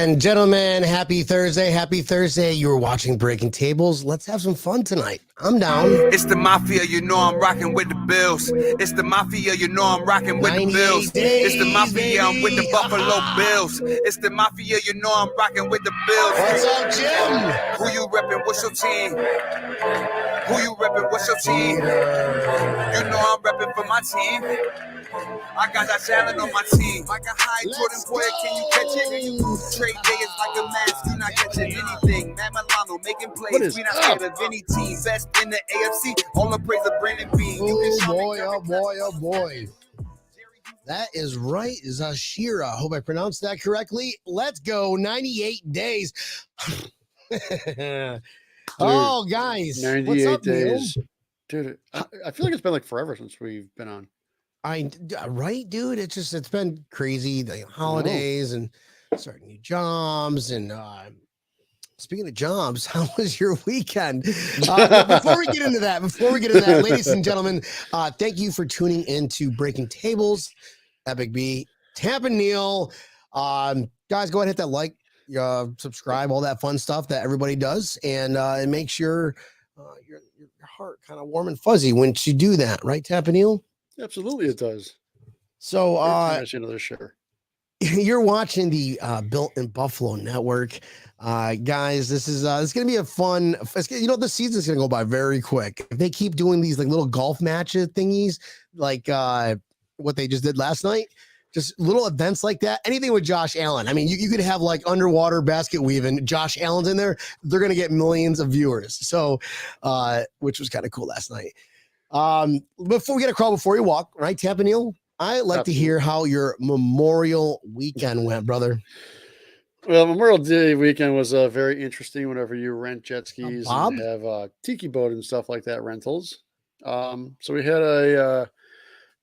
and gentlemen, happy Thursday. Happy Thursday. You were watching Breaking Tables. Let's have some fun tonight. I'm down. It's the mafia, you know I'm rocking with the Bills. It's the mafia, you know I'm rocking with the 98 Bills. days, It's the mafia, I'm with the baby. Buffalo Bills. It's the mafia, you know I'm rocking with the Bills. What's up, Jim? Who you reppin'? What's your team? Who you reppin'? What's your team? You know I'm reppin' for my team. I got that talent on my team. Like a high Jordan boy, can you catch it? Trade day is like a mask, you not catching anything. Matt Milano making plays, we not scared of any team. Best in the AFC, all the praise of Brandon Bean. Oh boy. That is right, Zashira. Hope I pronounced that correctly. Let's go. 98 days. Oh, guys. 98 what's up, days. Neil? Dude, I feel like it's been like forever since we've been on. Right, dude. It's been crazy. The holidays and starting new jobs. And speaking of jobs, how was your weekend? Before we get into that, ladies and gentlemen, thank you for tuning in to Breaking Tables, Epic B, Tampa Neil. Guys, go ahead and hit that like, subscribe, all that fun stuff that everybody does, and make sure your heart kind of warm and fuzzy once you do that, right, Tampa Neil? Absolutely, it does. So, another share. You're watching the Built in Buffalo Network, guys. This is going to be a fun. The season's going to go by very quick. If they keep doing these like little golf matches thingies, like what they just did last night, just little events like that. Anything with Josh Allen. I mean, you could have like underwater basket weaving. Josh Allen's in there. They're going to get millions of viewers. So, which was kind of cool last night. Before we get a crawl before you walk, right, Tampa Neil? I'd like to hear how your Memorial weekend went, brother. Well, Memorial Day weekend was very interesting whenever you rent jet skis and have tiki boat and stuff like that rentals. So we had a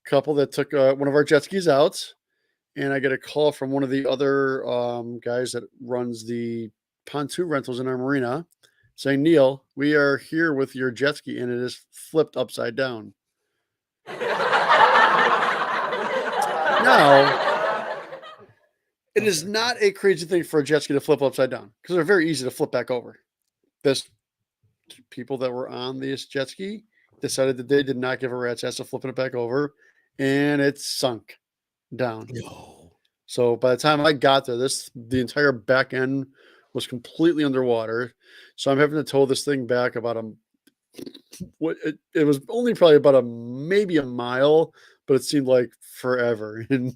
couple that took one of our jet skis out, and I get a call from one of the other guys that runs the pontoon rentals in our marina saying, Neil, we are here with your jet ski and it is flipped upside down. Now, it is not a crazy thing for a jet ski to flip upside down because they're very easy to flip back over. This people that were on this jet ski decided that they did not give a rat's ass to flipping it back over, and it sunk down. No. So by the time I got there, the entire back end was completely underwater. So I'm having to tow this thing back about it was only probably about maybe a mile, but it seemed like forever. And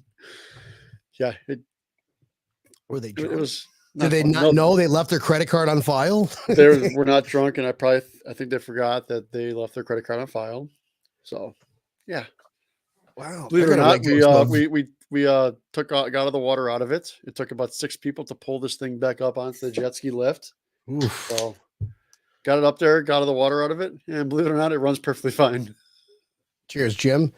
yeah, were they drunk? It was. Did they not know they left their credit card on file? They were not drunk, and I think they forgot that they left their credit card on file. So, yeah. Wow. Believe it or not, we got the water out of it. It took about 6 people to pull this thing back up onto the jet ski lift. Oof. So, got it up there, got all the water out of it, and believe it or not, it runs perfectly fine. Cheers, Jim.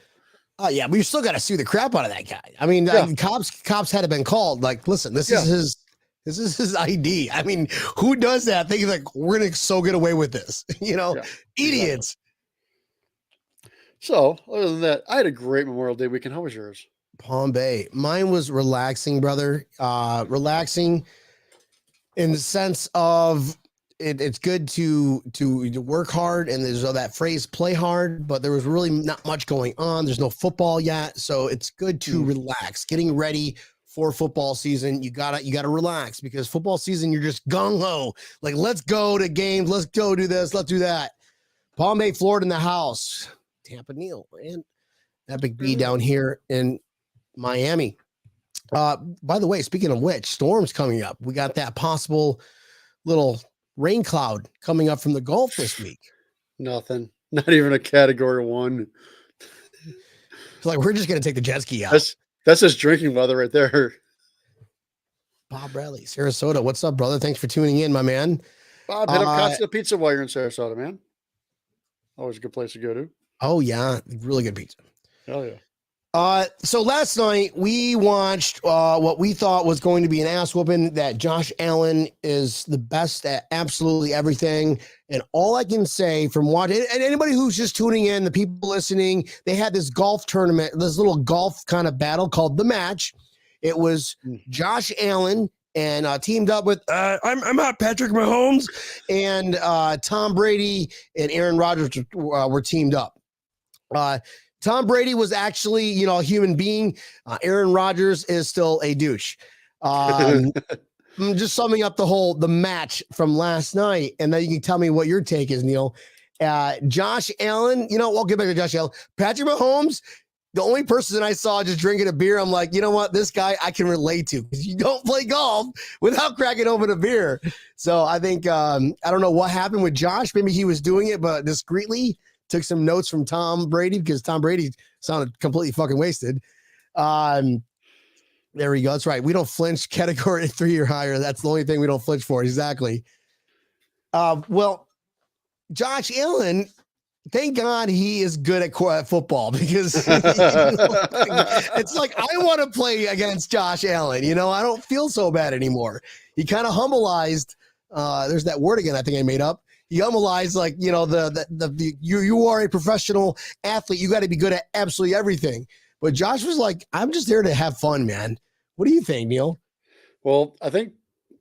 Yeah, but you still got to sue the crap out of that guy. I mean, cops had been called. Like, listen, this is his ID. I mean, who does that? Thinking like we're gonna so get away with this, idiots. Exactly. So, other than that, I had a great Memorial Day weekend. How was yours? Palm Bay. Mine was relaxing, brother. Relaxing in the sense of it's good to work hard, and there's that phrase play hard, but there was really not much going on. There's no football yet, so it's good to relax. Getting ready for football season, you gotta relax, because football season you're just gung-ho, like let's go to games, let's go do this, let's do that. Palm Bay, Florida in the house. Tampa Neil and Epic B down here in Miami. By the way, speaking of which, storms coming up. We got that possible little rain cloud coming up from the Gulf this week. Nothing. Not even a category 1. It's like we're just gonna take the jet ski out. That's just drinking weather right there. Bob Bradley, Sarasota. What's up, brother? Thanks for tuning in, my man. Bob, hit up Casa Pizza while you're in Sarasota, man. Always a good place to go to. Oh yeah, really good pizza. Hell yeah. So last night we watched what we thought was going to be an ass whooping, that Josh Allen is the best at absolutely everything. And all I can say from watching, and anybody who's just tuning in, the people listening, they had this golf tournament, this little golf kind of battle called The Match. It was Josh Allen and teamed up with I'm not Patrick Mahomes, and Tom Brady and Aaron Rodgers were teamed up. Tom Brady was actually, you know, a human being. Aaron Rodgers is still a douche. I'm just summing up the match from last night, and then you can tell me what your take is, Neil. Josh Allen, you know, we'll get back to Josh Allen. Patrick Mahomes, the only person I saw just drinking a beer, I'm like, you know what? This guy I can relate to, because you don't play golf without cracking open a beer. So I think, I don't know what happened with Josh. Maybe he was doing it, but discreetly took some notes from Tom Brady, because Tom Brady sounded completely fucking wasted. There we go. That's right. We don't flinch category 3 or higher. That's the only thing we don't flinch for. Exactly. Well, Josh Allen, thank God he is good at football, because it's like, I want to play against Josh Allen. You know, I don't feel so bad anymore. He kind of humbleized. There's that word again I think I made up. He humbleized, like, you know, you are a professional athlete. You got to be good at absolutely everything. But Josh was like, I'm just there to have fun, man. What do you think, Neil? Well, I think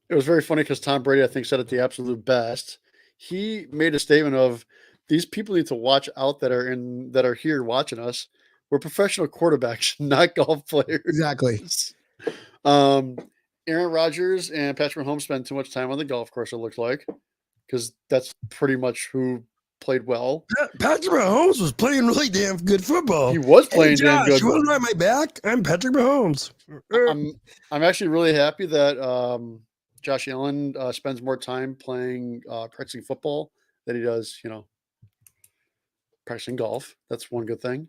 it was very funny because Tom Brady, I think, said it the absolute best. He made a statement of, these people need to watch out that are here watching us. We're professional quarterbacks, not golf players. Exactly. Aaron Rodgers and Patrick Mahomes spend too much time on the golf course, it looks like, because that's pretty much who played well. Patrick Mahomes was playing really damn good football. He was playing damn good. You want to ride my back? I'm Patrick Mahomes. I'm actually really happy that Josh Allen spends more time playing practicing football than he does, you know, practicing golf. That's one good thing.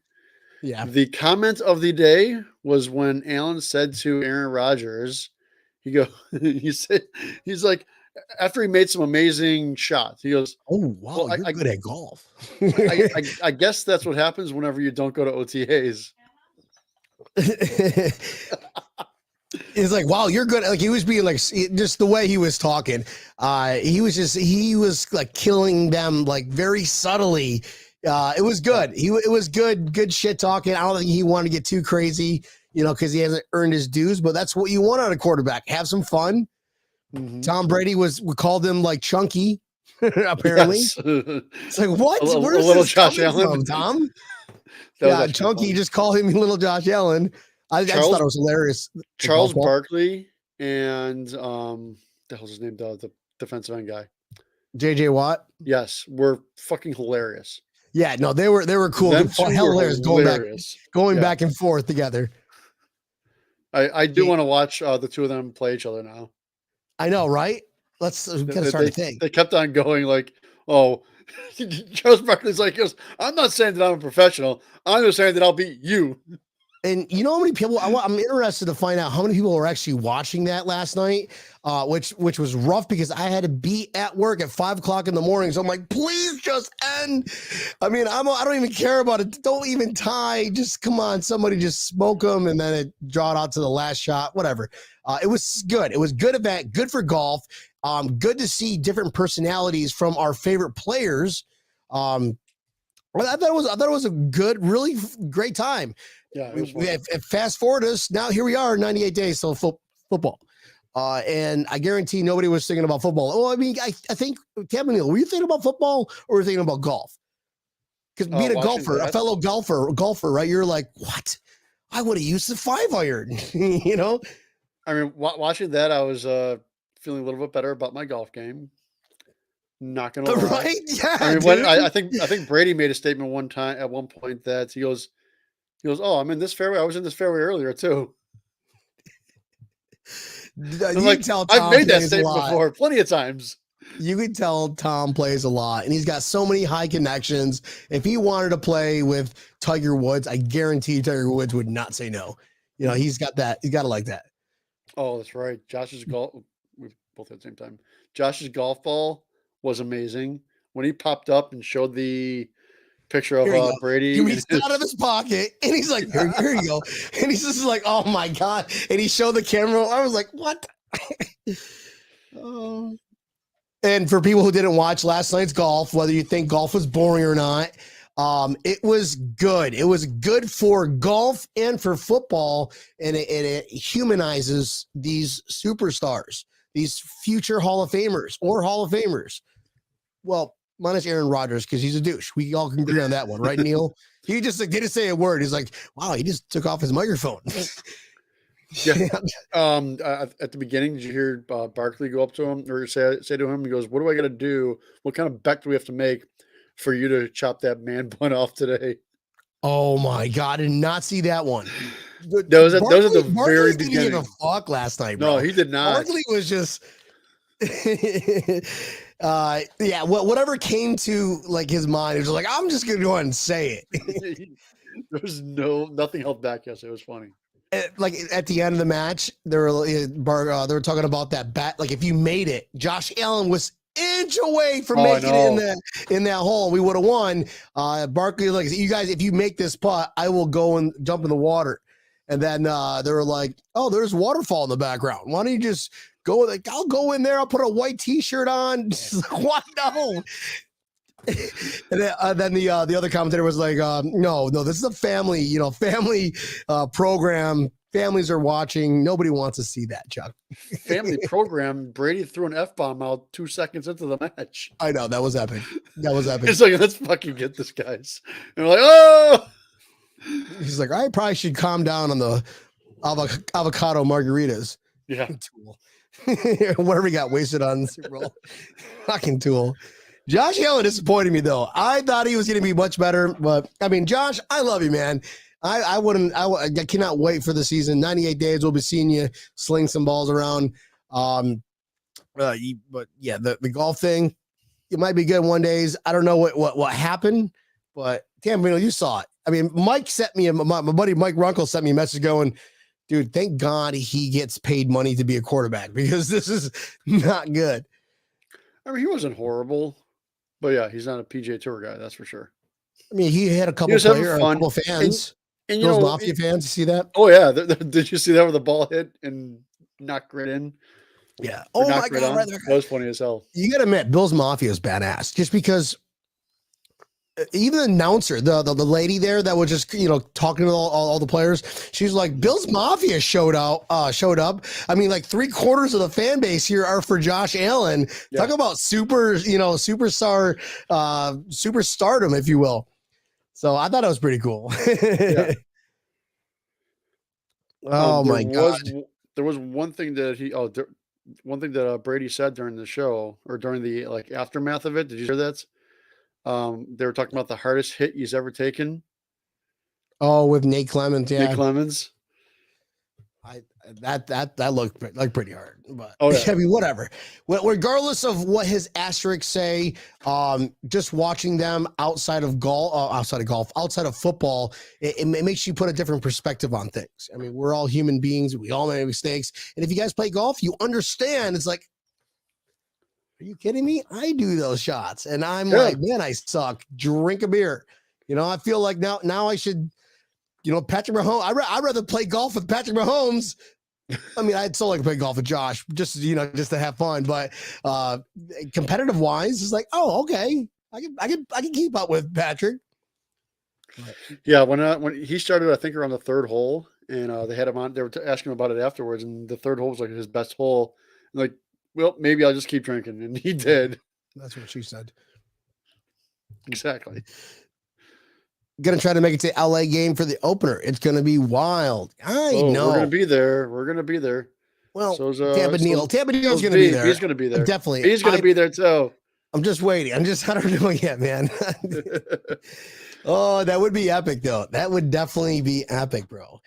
Yeah. The comment of the day was when Allen said to Aaron Rodgers, he's like, after he made some amazing shots, he goes, "Oh wow, well, you're good at golf." I guess that's what happens whenever you don't go to OTAs. It's like, wow, you're good. Like, he was being like, just the way he was talking. He was like killing them, like, very subtly. It was good. It was good shit talking. I don't think he wanted to get too crazy, you know, because he hasn't earned his dues. But that's what you want out of quarterback. Have some fun. Mm-hmm. Tom Brady we called him like chunky, apparently. Yes. It's like, what? Where's little this Josh Allen from, Tom? Yeah, chunky. Just call him little Josh Allen. I just thought it was hilarious. Charles Barkley and the hell's his name? The defensive end guy. JJ Watt. Yes, were fucking hilarious. Yeah, no, they were cool. Hilarious going back and forth together. I do want to watch the two of them play each other now. I know, right? Let's kind of start a thing. They kept on going like, oh, Charles Barkley's like, I'm not saying that I'm a professional. I'm just saying that I'll beat you. And you know how many people? I'm interested to find out how many people were actually watching that last night, which was rough because I had to be at work at 5:00 in the morning. So I'm like, please just end. I mean, I don't even care about it. Don't even tie. Just come on, somebody just smoke them, and then it draw it out to the last shot. Whatever. It was good. It was good event. Good for golf. Good to see different personalities from our favorite players. I thought it was a good, really great time. Yeah, we fast forward us now. Here we are, 98 days till football, and I guarantee nobody was thinking about football. Well, I mean, I think Tampa, Neil, were you thinking about football or were you thinking about golf? Because being a golfer, a fellow golfer, right? You're like, what? I would have used the 5-iron, you know. I mean, watching that, I was feeling a little bit better about my golf game. Not gonna lie, right? Yeah. I mean, I think Brady made a statement at one point that he goes, oh, I'm in this fairway. I was in this fairway earlier too. I've made that statement before plenty of times. You can tell Tom plays a lot, and he's got so many high connections. If he wanted to play with Tiger Woods, I guarantee Tiger Woods would not say no. You know, he's got that. He's got it like that. Oh, that's right. Josh's golf. We both at the same time. Josh's golf ball was amazing when he popped up and showed the picture of Brady. He reached out of his pocket and he's like, here you go. And he's just like, oh my God. And he showed the camera. I was like, what? And for people who didn't watch last night's golf, whether you think golf was boring or not, It was good. It was good for golf and for football, and it humanizes these superstars, these future Hall of Famers or Hall of Famers. Well, minus Aaron Rodgers because he's a douche. We all can agree on that one, right, Neil? He just didn't say a word. He's like, wow, he just took off his microphone. Yeah. At the beginning, did you hear Barkley go up to him or say to him? He goes, "What do I got to do? What kind of bet do we have to make for you to chop that man bun off today?" Oh my God, I did not see that one. Those at the very didn't beginning. give a fuck last night, bro. No, he did not. Barkley was just, yeah. Whatever came to like his mind, he was like, I'm just gonna go ahead and say it. There was nothing held back. Yes, it was funny. Like at the end of the match, they were talking about that bet. Like if you made it, Josh Allen was inch away from making it in that hole. We would have won. Barkley, like, you guys, if you make this putt, I will go and jump in the water. And then they were like, oh, there's waterfall in the background. Why don't you just go? Like, I'll go in there. I'll put a white T-shirt on. What? No. And then the other commentator was like, no, this is a family, family program. Families are watching. Nobody wants to see that, Chuck. Family program. Brady threw an F-bomb out 2 seconds into the match. I know. That was epic. It's like, let's fucking get this, guys. And we're like, oh! He's like, I probably should calm down on the avocado margaritas. Yeah. Tool. Whatever he got wasted on the Super Bowl. Fucking tool. Josh Allen disappointed me, though. I thought he was going to be much better. But, I mean, Josh, I love you, man. I cannot wait for the season. 98 days, we'll be seeing you sling some balls around. But, yeah, the golf thing, it might be good one days. I don't know what happened, but, Tampa, you saw it. I mean, Mike sent me, my buddy Mike Runkle sent me a message going, dude, thank God he gets paid money to be a quarterback because this is not good. I mean, he wasn't horrible. But yeah, he's not a PGA Tour guy, that's for sure. I mean, he had a couple fans, and those Mafia fans. You see that? Oh yeah, did you see that where the ball hit and knocked right in? Yeah. Oh my God, right, that was funny as hell. You got to admit, Bill's Mafia is badass. Just because, even the announcer, the lady there that was just talking to all the players, she's like, Bill's Mafia showed up. I mean, like 3/4 of the fan base here are for Josh Allen. Yeah. Talk about superstar, superstardom, if you will. So I thought it was pretty cool. Yeah. Oh my God! There was one thing that Brady said during the show or during the aftermath of it. Did you hear that? They were talking about the hardest hit he's ever taken. Oh, with Nate Clemens, yeah. Nate Clemens. That looked like pretty hard, but I mean, whatever. Regardless of what his asterisks say, just watching them outside of football, it makes you put a different perspective on things. I mean, we're all human beings. We all make mistakes. And if you guys play golf, you understand. It's like, are you kidding me? I do those shots. And I'm like, man, I suck. Drink a beer. I feel like now I should, Patrick Mahomes. I'd rather play golf with Patrick Mahomes. I mean, I'd still like to play golf with Josh, just to have fun. But competitive wise, it's like, oh, okay. I can keep up with Patrick. Yeah, when he started, I think around the third hole, and they had him on. They were asking him about it afterwards, and the third hole was like his best hole. And like, well, maybe I'll just keep drinking. And he did. That's what she said. Exactly. Going to try to make it to LA game for the opener. It's going to be wild. I know. We're going to be there. Well, Tampa Neal's going to be there. He's going to be there. Definitely. He's going to be there too. I'm just waiting. I don't know yet, man. Oh, that would be epic though. That would definitely be epic, bro.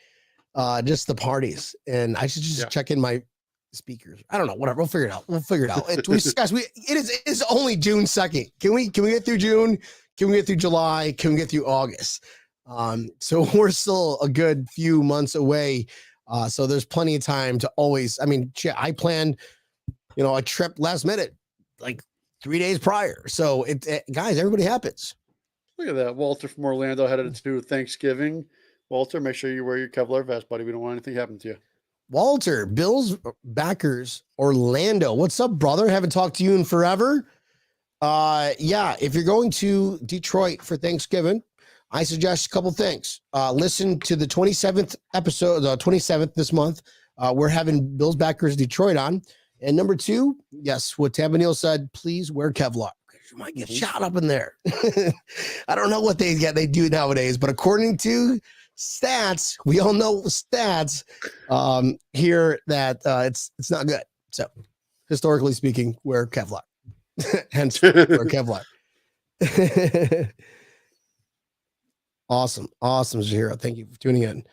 Just the parties. And I should just check in my speakers. I don't know. Whatever. We'll figure it out. It's only June 2nd. Can we get through June? Can we get through July? Can we get through August? So we're still a good few months away. So there's plenty of time to always, I mean, I planned, a trip last minute, like 3 days prior. So guys, everybody happens. Look at that. Walter from Orlando headed to Thanksgiving. Walter, make sure you wear your Kevlar vest, buddy. We don't want anything to happen to you. Walter, Bills backers, Orlando. What's up, brother? Haven't talked to you in forever. Yeah, if you're going to Detroit for Thanksgiving, I suggest a couple things. Listen to the 27th episode, the 27th this month. We're having Bills Backers Detroit on. And number 2, yes, what Tampa Neal said, please wear Kevlar. You might get shot up in there. I don't know what they do nowadays, but according to stats, we all know stats here that it's not good. So historically speaking, wear Kevlar. Hence wear Kevlar. Awesome, Zahira. Thank you for tuning in.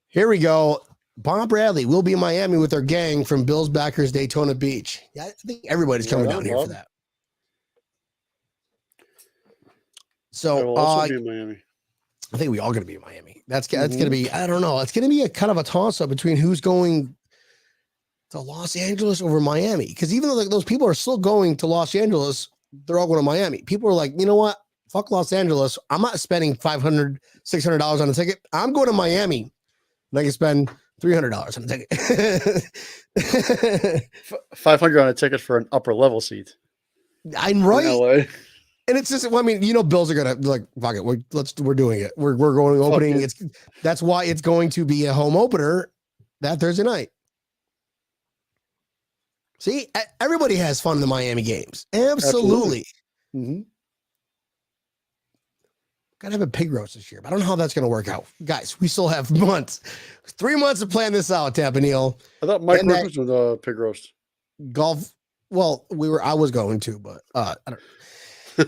Here we go. Bob Bradley will be in Miami with our gang from Bills Backers Daytona Beach. Yeah, I think everybody's coming down here for that. So I will also be in Miami. I think we all going to be in Miami. That's going to be, I don't know. It's going to be a kind of a toss up between who's going to Los Angeles over Miami. Because even though those people are still going to Los Angeles, they're all going to Miami. People are like, you know what? Fuck Los Angeles. I'm not spending $500, $600 on a ticket. I'm going to Miami. And I can spend $300 on a ticket. $500 on a ticket for an upper level seat. I'm right. And it's just, well, I mean, you know, Bills are gonna like, fuck it, we're doing it. We're going opening. That's why it's going to be a home opener that Thursday night. See, everybody has fun in the Miami games. Absolutely. Gotta have a pig roast this year, but I don't know how that's gonna work out, guys. We still have 3 months to plan this out. Tampa Neal. I thought Mike was with a pig roast. Golf. Well, I was going to, but I don't.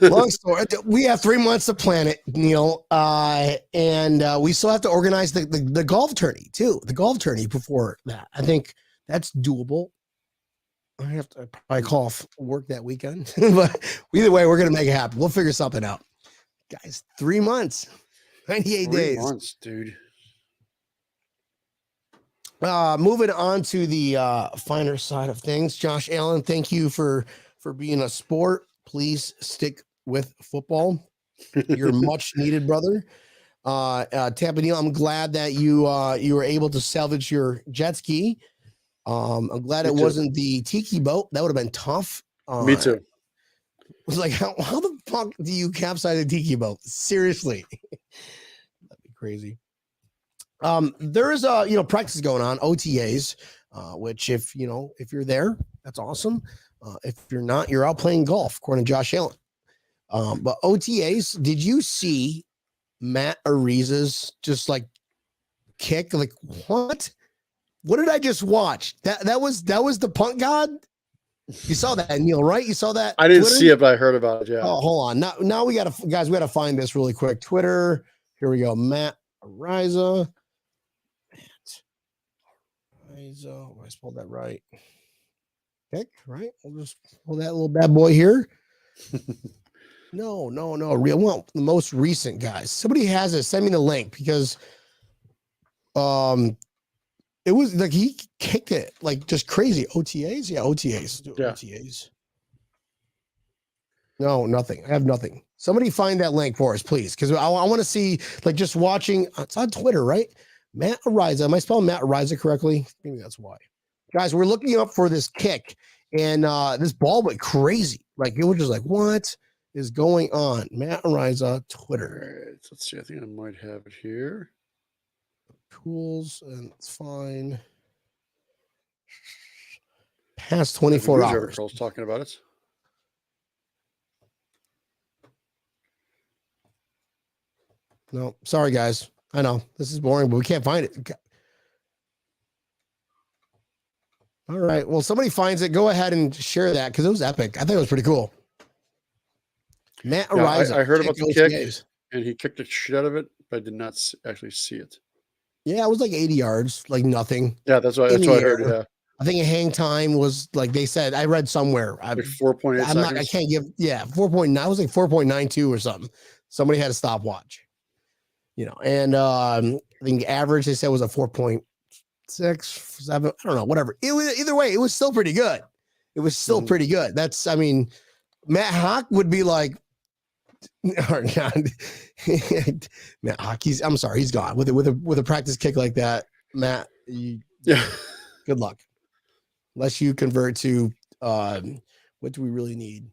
Long story. We have 3 months to plan it, Neil, and we still have to organize the golf tourney too. The golf tourney before that, I think that's doable. I have to probably call off work that weekend, but either way, we're gonna make it happen. We'll figure something out, guys. 3 months, 98 days. 3 months, dude. Moving on to the finer side of things, Josh Allen. Thank you for being a sport. Please stick with football. You're much needed, brother. Tampa Neal, I'm glad that you were able to salvage your jet ski. I'm glad it wasn't the tiki boat. That would have been tough. Me too. It was like, how the fuck do you capsize a tiki boat? Seriously. That'd be crazy. There is practice going on, OTAs, which if you're there, that's awesome. If you're not, you're out playing golf, according to Josh Allen. But OTAs, did you see Matt Ariza's just like kick? Like, what? What did I just watch? That was the punt god? You saw that, Neil, right? You saw that? I didn't see it, but I heard about it. Yeah. Oh, hold on. Now we gotta find this really quick. Twitter. Here we go. Matt Ariza. I spelled that right. Pick, right? We'll just pull that little bad boy here. No. Real well, the most recent guys. Somebody has it. Send me the link because it was like he kicked it like just crazy. OTAs? Yeah, OTAs. Yeah. OTAs. No, nothing. I have nothing. Somebody find that link for us, please. Because I want to see, like, just watching. It's on Twitter, right? Matt Ariza. Am I spelling Matt Ariza correctly? Maybe that's why. Guys, we're looking up for this kick, and this ball went crazy. Like, it was just like, what is going on? Matt Ariza, Twitter. All right, let's see. I think I might have it here. Tools, and it's fine. Past 24 hours. Articles talking about it. No, sorry, guys. I know this is boring, but we can't find it. All right. Well, somebody finds it. Go ahead and share that because it was epic. I think it was pretty cool. Matt Ariza. I heard about the kick, and he kicked the shit out of it, but I did not actually see it. Yeah, it was like 80 yards, like nothing. Yeah, that's what I heard. Yeah. I think a hang time was like they said. I read somewhere. Like 4.8 seconds. I can't give. Yeah, 4.9. I was like 4.92 or something. Somebody had a stopwatch. And I think average they said was a 4.6, 7. I don't know, whatever. It was either way. It was still pretty good. It was still pretty good. That's. I mean, Matt Hawk would be like. Or not. Matt Hawk. I'm sorry. He's gone with a practice kick like that. Matt. Yeah. Good luck. Unless you convert to what do we really need?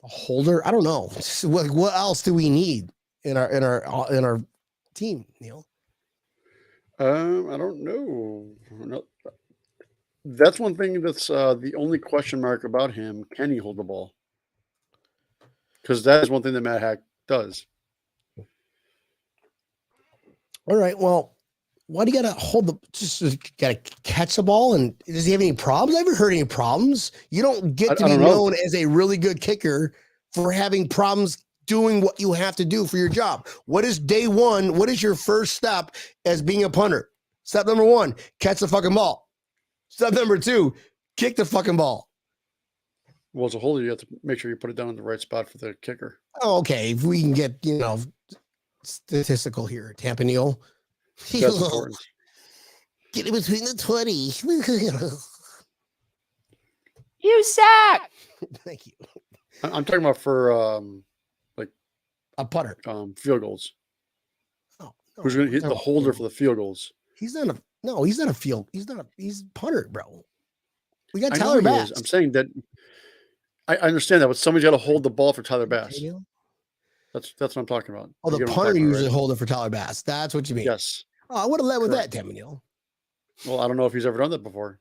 A holder? I don't know. What else do we need in our team, Neil? I don't know. No, that's one thing that's the only question mark about him. Can he hold the ball? Because that is one thing that Matt Hack does. All right. Well, why do you got to hold the? Just got to catch the ball? And does he have any problems? I haven't heard any problems. You don't get to be known as a really good kicker for having problems doing what you have to do for your job. What is day one? What is your first step as being a punter? Step number 1, catch the fucking ball. Step number 2, kick the fucking ball. Well, as a holder, you have to make sure you put it down in the right spot for the kicker. Oh, okay. If we can get, statistical here, Tampa, Neil. That's important. Get it between the 20. You suck. Thank you. I'm talking about for like a putter. Field goals. Oh, no, who's going to hit the holder for the field goals? He's not a field. He's a punter, bro. We got Tyler Bass. I'm saying that I understand that, but somebody's got to hold the ball for Tyler Bass. That's what I'm talking about. Oh, the punter usually hold it for Tyler Bass. That's what you mean. Yes. Oh, I would have led with that, Daniel. Well, I don't know if he's ever done that before.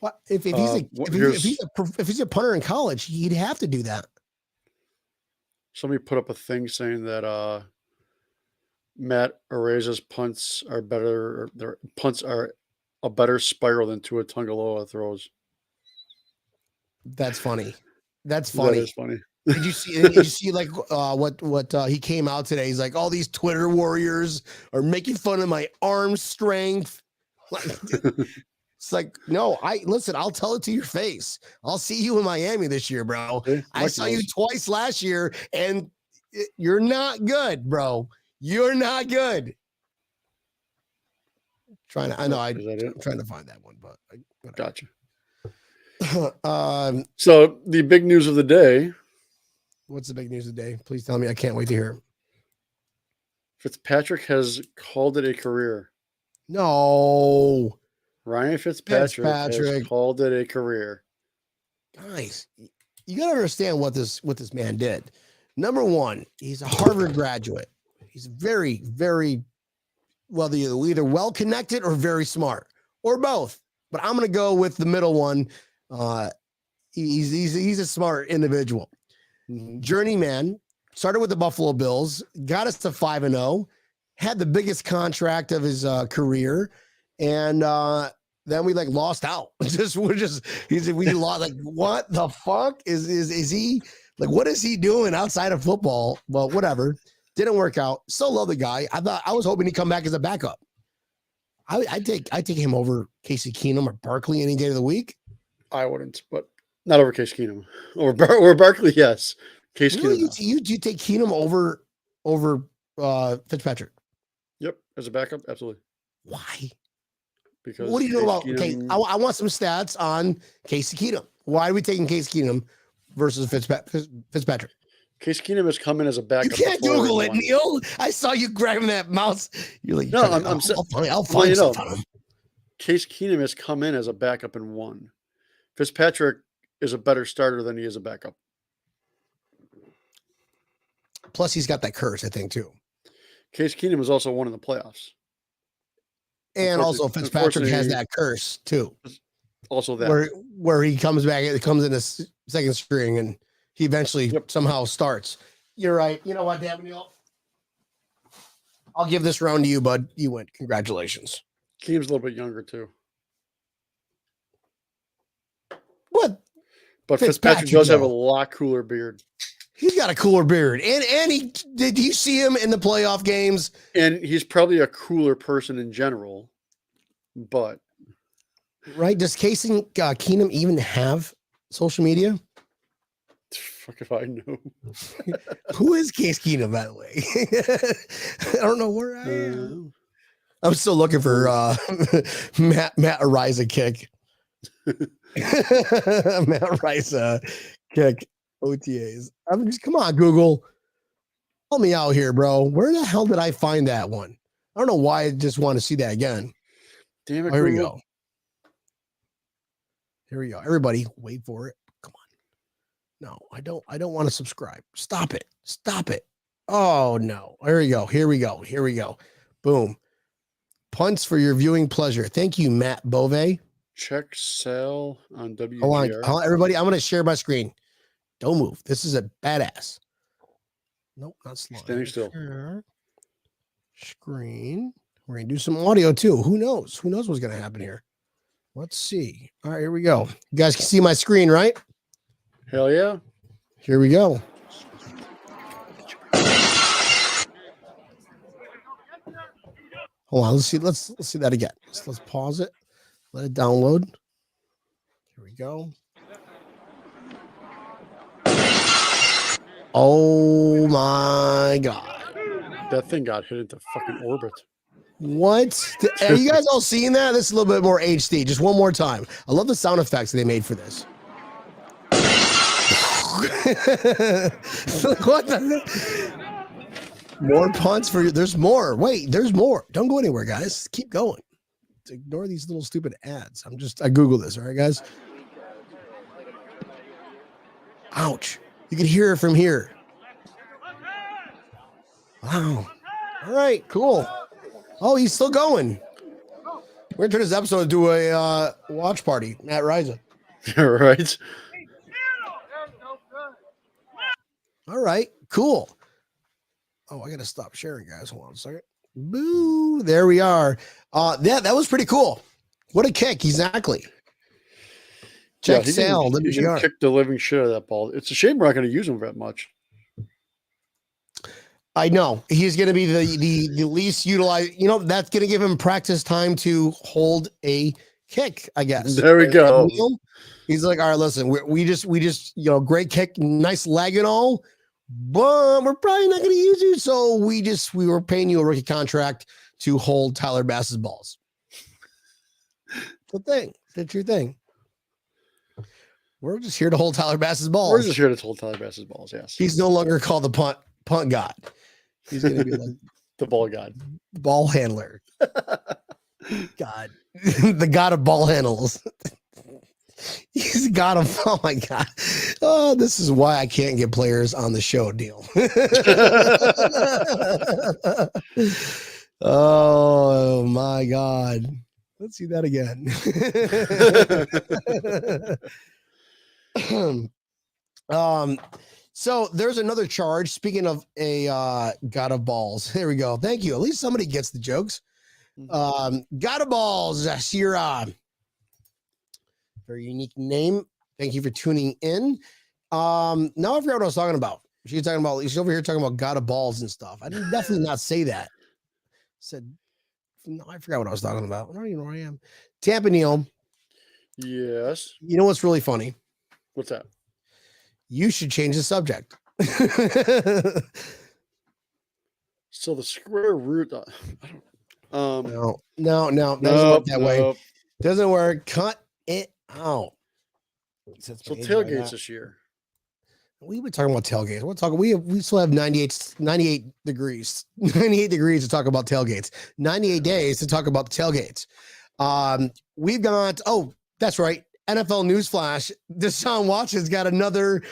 What if he's a punter in college? He'd have to do that. Somebody put up a thing saying that Matt Areza's punts are better. Or their punts are a better spiral than Tua Tagovailoa throws. That's funny. That's funny. That is funny. Did you see like what he came out today? He's like, all these Twitter warriors are making fun of my arm strength. It's like, no, I'll tell it to your face. I'll see you in Miami this year, bro. I saw you twice last year, and you're not good, bro. You're not good. I'm trying to find that one, but gotcha. So the big news of the day. What's the big news of the day? Please tell me. I can't wait to hear. Fitzpatrick has called it a career. No. Ryan Fitzpatrick has called it a career. Guys, you got to understand what this man did. Number one, he's a Harvard graduate. He's very, very well, either well connected or very smart, or both. But I'm going to go with the middle one. He's a smart individual. Mm-hmm. Journeyman, started with the Buffalo Bills, got us to 5-0, had the biggest contract of his career, and then we lost out. We lost. Like, what the fuck is he like? What is he doing outside of football? Well, whatever. Didn't work out. Still love the guy. I was hoping he'd come back as a backup. I take him over Casey Keenum or Barkley any day of the week. I wouldn't, but not over Case Keenum. Or Barkley, yes. Case really? Keenum. You take Keenum over Fitzpatrick? Yep, as a backup, absolutely. Why? Because what do you know about? Okay, I want some stats on Casey Keenum. Why are we taking Case Keenum versus Fitzpatrick? Case Keenum has come in as a backup. You can't Google it, Neil. I saw you grabbing that mouse. You're like, no, I'll find something on him. Case Keenum has come in as a backup and won. Fitzpatrick is a better starter than he is a backup. Plus, he's got that curse, I think, too. Case Keenum was also one in the playoffs. And also Fitzpatrick has that curse, too. Also that. Where he comes back, it comes in the second string, and he eventually somehow starts. You're right. You know what, Daniel? I'll give this round to you, bud. You win. Congratulations. Keenum's a little bit younger, too. What? But Fitzpatrick does have a lot cooler beard. He's got a cooler beard. And did you see him in the playoff games? And he's probably a cooler person in general. But. Right? Does Casey Keenum even have social media? Fuck if I know. Who is Case Keenum, by the way? I don't know where I am. I'm still looking for Matt Ariza kick. Matt Ariza kick OTAs. Come on, Google. Help me out here, bro. Where the hell did I find that one? I don't know why I just want to see that again. Damn it. Here we go. Here we go. Everybody, wait for it. Come on. No, I don't want to subscribe. Stop it. Stop it. Oh no. Here we go. Here we go. Here we go. Boom. Punts for your viewing pleasure. Thank you, Matt Bove. Check sale on WGR. Hold on, everybody. I'm going to share my screen. Don't move. This is a badass. Nope, not slide. Standing still. Share. Screen. We're going to do some audio too. Who knows? Who knows what's going to happen here? Let's see. All right, here we go. You guys can see my screen, right? Hell yeah. Here we go. Hold on. Let's see. Let's see that again. Let's pause it. Let it download. Here we go. Oh my God. That thing got hit into fucking orbit. What? Are you guys all seeing that? This is a little bit more HD. Just one more time. I love the sound effects they made for this. What the? More punts for you. There's more. Wait, there's more. Don't go anywhere, guys. Keep going. Ignore these little stupid ads. I Google this. All right, guys. Ouch. You can hear it from here. Wow. All right, cool. Oh, he's still going. We're going to turn this episode into a watch party. Matt Riza. Right. All right, cool. Oh, I got to stop sharing, guys. Hold on a second. Boo. There we are. Yeah, that was pretty cool. What a kick. Exactly. Check sale. He can kick the living shit out of that ball. It's a shame we're not going to use him that much. I know. He's going to be the least utilized. You know, that's going to give him practice time to hold a kick, I guess. There we go. He's like, all right, listen, we just, great kick, nice leg and all, but we're probably not going to use you. So we were paying you a rookie contract to hold Tyler Bass's balls. The thing. That's your thing. We're just here to hold Tyler Bass's balls. We're just here to hold Tyler Bass's balls, yes. He's no longer called the punt god. He's going to be like the ball god. Ball handler. God. The god of ball handles. He's got him. Oh my God. Oh, this is why I can't get players on the show deal. Oh my God. Let's see that again. So there's another charge. Speaking of a god of balls. There we go. Thank you. At least somebody gets the jokes. God of balls. That's your very unique name. Thank you for tuning in. Now I forgot what I was talking about. She's over here talking about God of balls and stuff. I did definitely not say that. Said no, I forgot what I was talking about. I don't even know where I am. Tampa Neil. Yes. You know what's really funny? What's that? You should change the subject. So the square root. No, doesn't work that way. Doesn't work. Cut it out. So tailgates this year. We were talking about tailgates. We're talking. We still have 98 degrees. 98 degrees to talk about tailgates. 98 days to talk about the tailgates. We've got. Oh, that's right. NFL newsflash. Deshaun Watson's got another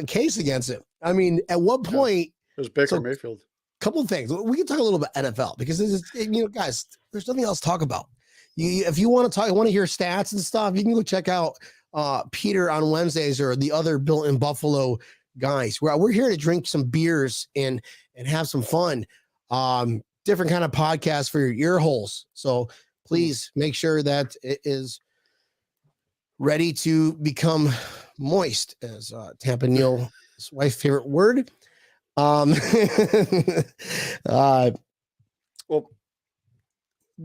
case against him. I mean, at what point? It was Baker Mayfield. Couple of things. We can talk a little bit NFL because this is, guys, there's nothing else to talk about. If you want to hear stats and stuff, you can go check out Peter on Wednesdays or the other Built in Buffalo guys. We're here to drink some beers and have some fun. Different kind of podcast for your ear holes. So please make sure that it is ready to become moist, as Tampa Neil's wife's favorite word. Well,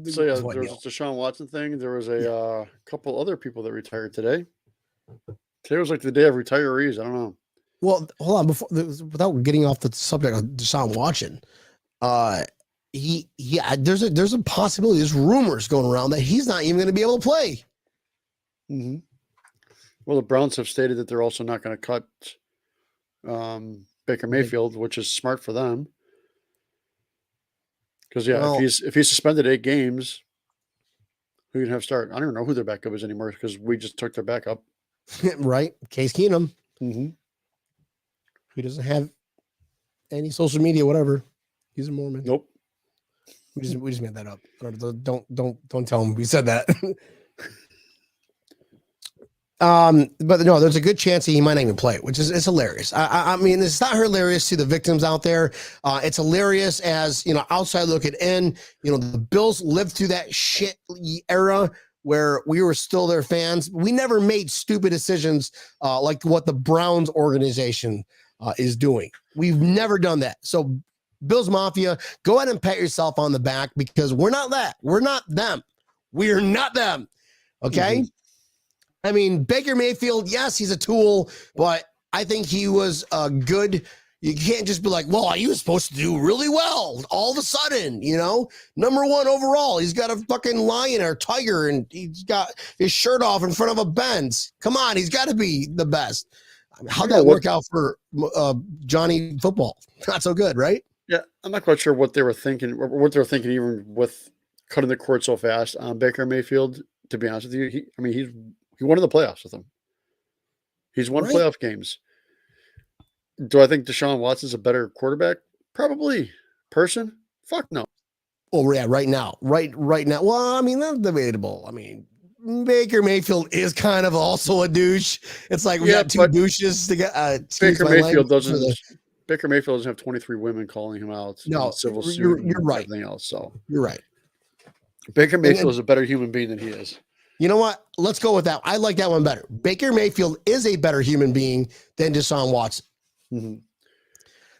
so yeah, there was a Deshaun Watson thing. There was a couple other people that retired today. Today was like the day of retirees. I don't know. Well, hold on, without getting off the subject of Deshaun Watson, there's a possibility. There's rumors going around that he's not even going to be able to play. Mm-hmm. Well, the Browns have stated that they're also not going to cut Baker Mayfield, which is smart for them. Because if he's suspended 8 games, who can have start? I don't even know who their backup is anymore because we just took their backup. Right, Case Keenum. Mm-hmm. who doesn't have any social media, whatever. He's a Mormon. Nope. We just made that up. Don't tell him we said that. But no, there's a good chance that he might not even play, which is it's hilarious. I mean, it's not hilarious to the victims out there. It's hilarious as outside looking in. The Bills lived through that shit era where we were still their fans. We never made stupid decisions like what the Browns organization is doing. We've never done that. So Bills Mafia, go ahead and pat yourself on the back because we're not that. We're not them. We're not them. Okay. Mm-hmm. I mean, Baker Mayfield, yes, he's a tool, but I think he was good. You can't just be like, well, he was supposed to do really well all of a sudden, number one overall. He's got a fucking lion or tiger and he's got his shirt off in front of a Benz. Come on, he's got to be the best. How'd that work out for Johnny football? Not so good, right? Yeah, I'm not quite sure what they were thinking, even with cutting the cord so fast on Baker Mayfield, to be honest with you. He won in the playoffs with them. He's won playoff games. Do I think Deshaun Watson's a better quarterback? Probably. Person? Fuck no. Oh, yeah, right now. Right now. Well, I mean, that's debatable. I mean, Baker Mayfield is kind of also a douche. It's like we got two douches to get. Baker Mayfield doesn't have 23 women calling him out. No, civil suit. You're right. Everything else. So you're right. Baker Mayfield is a better human being than he is. You know what? Let's go with that. I like that one better. Baker Mayfield is a better human being than Deshaun Watson. Mm-hmm.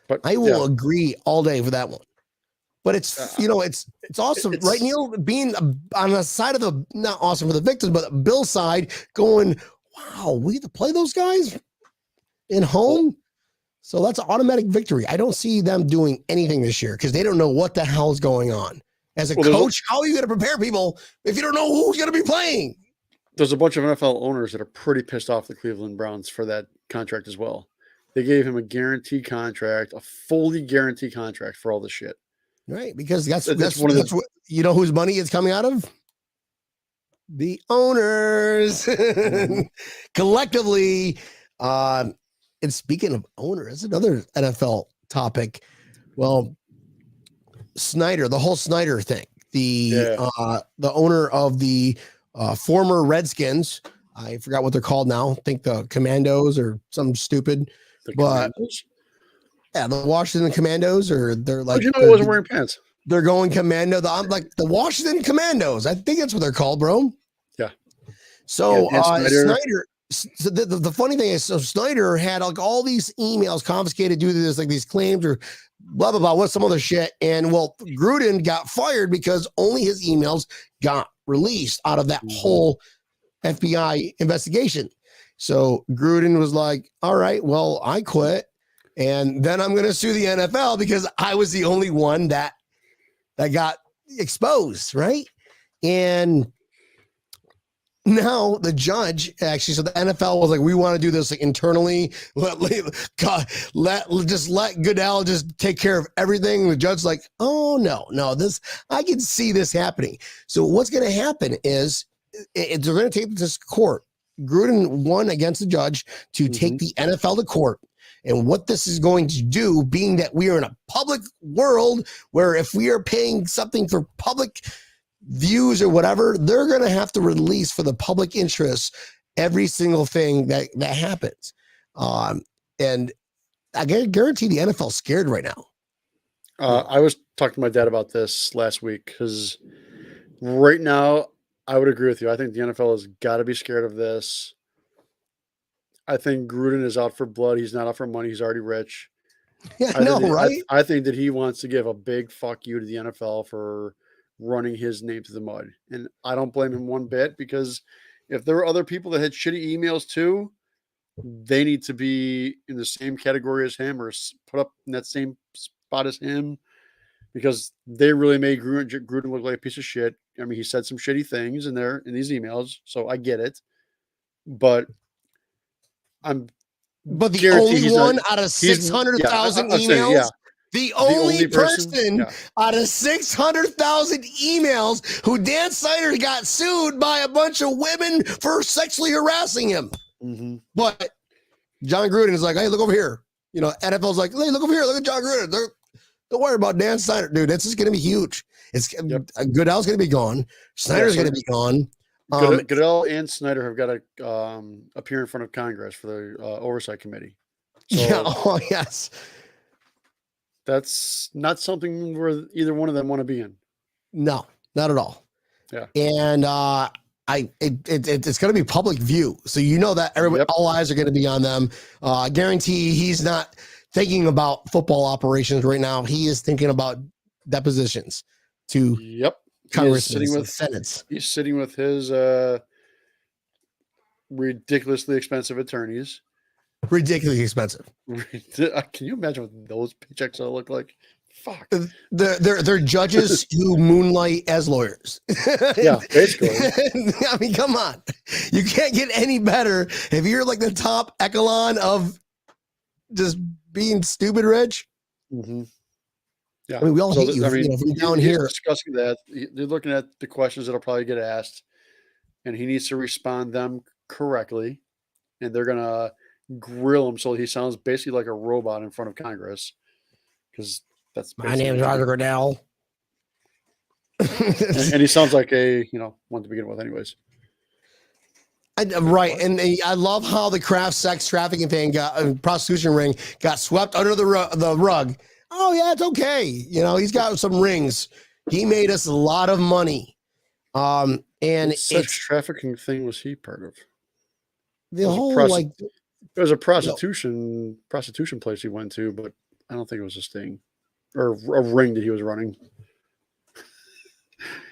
But I will agree all day for that one. But it's awesome, right, Neil? Being on the side of not awesome for the victims, but the Bill side going, wow, we have to play those guys in home. So that's an automatic victory. I don't see them doing anything this year because they don't know what the hell is going on. As a coach, how are you going to prepare people if you don't know who's going to be playing? There's a bunch of NFL owners that are pretty pissed off the Cleveland Browns for that contract as well. They gave him a guaranteed contract, a fully guaranteed contract for all this shit. Right, because that's what whose money is coming out of? The owners collectively. And speaking of owners, that's another NFL topic. Well, Snyder, the whole Snyder thing, the owner of the former Redskins, I forgot what they're called now. I think the Commandos or something stupid, Commandos? Yeah, the Washington Commandos, or they're like. I wasn't wearing pants. They're going commando. I'm like the Washington Commandos. I think that's what they're called, bro. Yeah. So Snyder. So the funny thing is, so Snyder had like all these emails confiscated due to this, like these claims or blah, blah, blah, what's some other shit. And Gruden got fired because only his emails got released out of that whole FBI investigation. So Gruden was like, all right, well, I quit. And then I'm going to sue the NFL because I was the only one that got exposed. Right. And now the judge actually, so the NFL was like, we want to do this like internally. Let Goodell just take care of everything. The judge's like, oh no, this, I can see this happening. So what's going to happen is they're going to take this to court. Gruden won against the judge to take the NFL to court. And what this is going to do, being that we are in a public world where if we are paying something for public views or whatever, they're going to have to release for the public interest every single thing that happens. And I guarantee the NFL's scared right now. I was talking to my dad about this last week because right now I would agree with you. I think the NFL has got to be scared of this. I think Gruden is out for blood. He's not out for money. He's already rich. Yeah, I know, right? I think that he wants to give a big fuck you to the NFL for running his name through the mud. And I don't blame him one bit, because if there were other people that had shitty emails too, they need to be in the same category as him or put up in that same spot as him, because they really made Gruden look like a piece of shit. I mean, he said some shitty things in these emails, so I get it. But the only one out of 600,000 emails, the only person out of 600,000 emails who Dan Snyder got sued by a bunch of women for sexually harassing him. But John Gruden is like, hey, look over here. NFL's like, hey, look over here, look at John Gruden. Don't worry about Dan Snyder, dude. This is going to be huge. Goodell's going to be gone. Snyder's going to be gone. Goodell and Snyder have got to appear in front of Congress for the oversight committee. So yes. That's not something where either one of them want to be in. No, not at all. Yeah. And it's going to be public view. So that everybody, all eyes are going to be on them. I guarantee he's not thinking about football operations right now. He is thinking about depositions to Congress and Senate. He's sitting with his ridiculously expensive attorneys. Ridiculously expensive. Can you imagine what those paychecks will look like? Fuck. They're judges who moonlight as lawyers. Yeah, basically. I mean, come on. You can't get any better if you're like the top echelon of just being stupid rich. Mm-hmm. Yeah. I mean, we all hate you. If we're down here discussing that, they're looking at the questions that'll probably get asked, and he needs to respond them correctly, and they're gonna grill him so he sounds basically like a robot in front of Congress. Because that's my name is Roger Goodell, and he sounds like a one to begin with, anyways. Right, and I love how the craft sex trafficking thing prostitution ring got swept under the rug. Oh yeah, it's okay. He's got some rings. He made us a lot of money. And what sex trafficking thing was he part of? The whole there was a prostitution place he went to, but I don't think it was a sting or a ring that he was running.